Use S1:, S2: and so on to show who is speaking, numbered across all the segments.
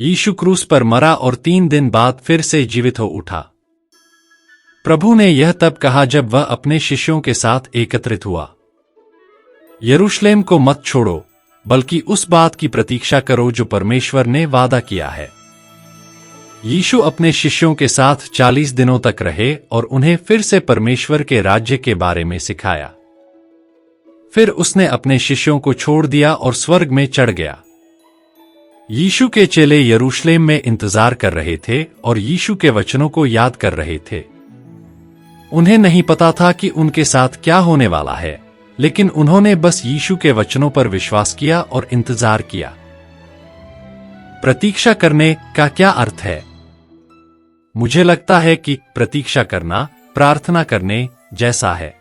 S1: यीशु क्रूस पर मरा और 3 दिन बाद फिर से जीवित हो उठा। प्रभु ने यह तब कहा जब वह अपने शिष्यों के साथ एकत्रित हुआ। यरूशलेम को मत छोड़ो, बल्कि उस बात की प्रतीक्षा करो जो परमेश्वर ने वादा किया है। यीशु अपने शिष्यों के साथ 40 दिनों तक रहे और उन्हें फिर से परमेश्वर के राज्य के बारे में सिखाया। फिर उसने अपने शिष्यों को छोड़ दिया और स्वर्ग में चढ़ गया। यीशु के चेले यरूशलेम में इंतजार कर रहे थे और यीशु के वचनों को याद कर रहे थे। उन्हें नहीं पता था कि उनके साथ क्या होने वाला है, लेकिन उन्होंने बस यीशु के वचनों पर विश्वास किया और इंतजार किया। प्रतीक्षा करने का क्या अर्थ है? मुझे लगता है कि प्रतीक्षा करना प्रार्थना करने जैसा है।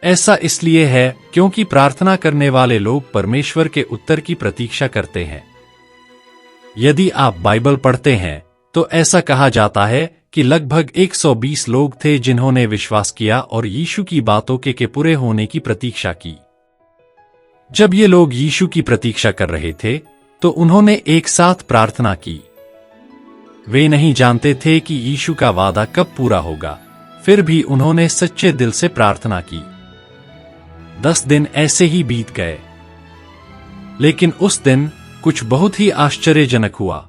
S1: ऐसा इसलिए है क्योंकि प्रार्थना करने वाले लोग परमेश्वर के उत्तर की प्रतीक्षा करते हैं। यदि आप बाइबल पढ़ते हैं तो ऐसा कहा जाता है कि लगभग 120 लोग थे जिन्होंने विश्वास किया और यीशु की बातों के पूरे होने की प्रतीक्षा की। जब ये लोग यीशु की प्रतीक्षा कर रहे थे तो उन्होंने एक साथ प्रार्थना की। वे नहीं जानते थे कि यीशु का वादा कब पूरा होगा, फिर भी उन्होंने सच्चे दिल से प्रार्थना की। 10 दिन ऐसे ही बीत गए, लेकिन उस दिन कुछ बहुत ही आश्चर्यजनक हुआ।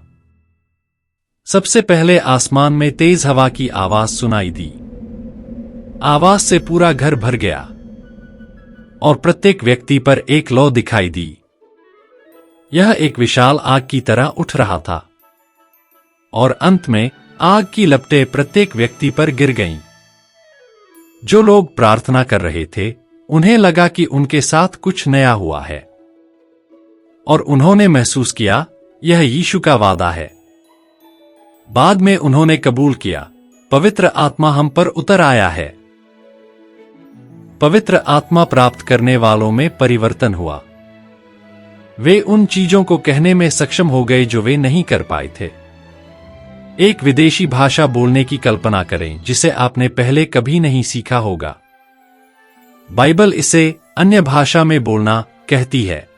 S1: सबसे पहले आसमान में तेज हवा की आवाज सुनाई दी। आवाज से पूरा घर भर गया और प्रत्येक व्यक्ति पर एक लौ दिखाई दी। यह एक विशाल आग की तरह उठ रहा था और अंत में आग की लपटें प्रत्येक व्यक्ति पर गिर गईं। जो लोग प्रार्थना कर रहे थे उन्हें लगा कि उनके साथ कुछ नया हुआ है और उन्होंने महसूस किया यह यीशु का वादा है। बाद में उन्होंने कबूल किया, पवित्र आत्मा हम पर उतर आया है। पवित्र आत्मा प्राप्त करने वालों में परिवर्तन हुआ। वे उन चीजों को कहने में सक्षम हो गए जो वे नहीं कर पाए थे। एक विदेशी भाषा बोलने की कल्पना करें जिसे आपने पहले कभी नहीं सीखा होगा। बाइबल इसे अन्य भाषा में बोलना कहती है।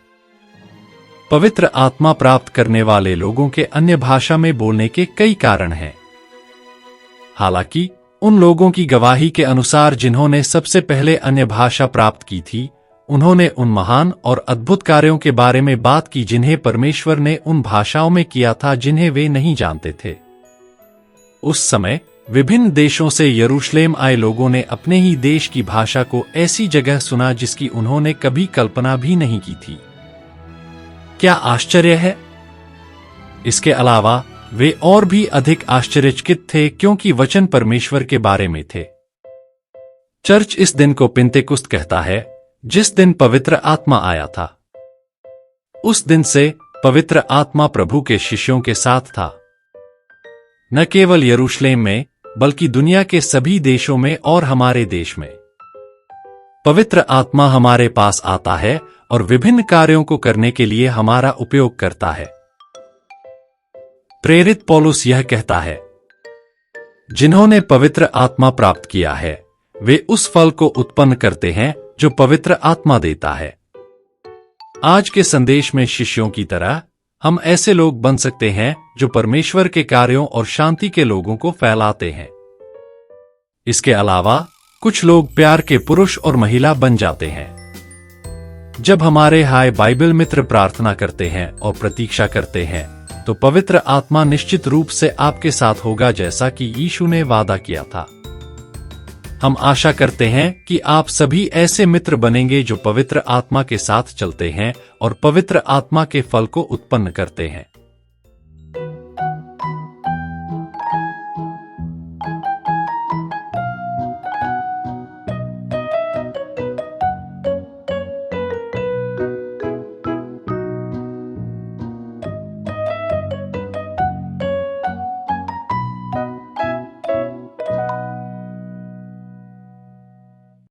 S1: पवित्र आत्मा प्राप्त करने वाले लोगों के अन्य भाषा में बोलने के कई कारण हैं। हालांकि उन लोगों की गवाही के अनुसार जिन्होंने सबसे पहले अन्य भाषा प्राप्त की थी, उन्होंने उन महान और अद्भुत कार्यों के बारे में बात की जिन्हें परमेश्वर ने उन भाषाओं में किया था जिन्हें वे नहीं जानते थे। उस समय विभिन्न देशों से यरूशलेम आए लोगों ने अपने ही देश की भाषा को ऐसी जगह सुना जिसकी उन्होंने कभी कल्पना भी नहीं की थी। क्या आश्चर्य है! इसके अलावा वे और भी अधिक आश्चर्यचकित थे क्योंकि वचन परमेश्वर के बारे में थे। चर्च इस दिन को पिन्तेकुस्त कहता है, जिस दिन पवित्र आत्मा आया था। उस दिन से पवित्र आत्मा प्रभु के शिष्यों के साथ था, न केवल यरूशलेम में बल्कि दुनिया के सभी देशों में और हमारे देश में। पवित्र आत्मा हमारे पास आता है और विभिन्न कार्यों को करने के लिए हमारा उपयोग करता है। प्रेरित पौलुस यह कहता है, जिन्होंने पवित्र आत्मा प्राप्त किया है वे उस फल को उत्पन्न करते हैं जो पवित्र आत्मा देता है। आज के संदेश में शिष्यों की तरह हम ऐसे लोग बन सकते हैं जो परमेश्वर के कार्यों और शांति के लोगों को फैलाते हैं। इसके अलावा कुछ लोग प्यार के पुरुष और महिला बन जाते हैं। जब हमारे हाय बाइबल मित्र प्रार्थना करते हैं और प्रतीक्षा करते हैं तो पवित्र आत्मा निश्चित रूप से आपके साथ होगा जैसा कि यीशु ने वादा किया था। हम आशा करते हैं कि आप सभी ऐसे मित्र बनेंगे जो पवित्र आत्मा के साथ चलते हैं और पवित्र आत्मा के फल को उत्पन्न करते हैं।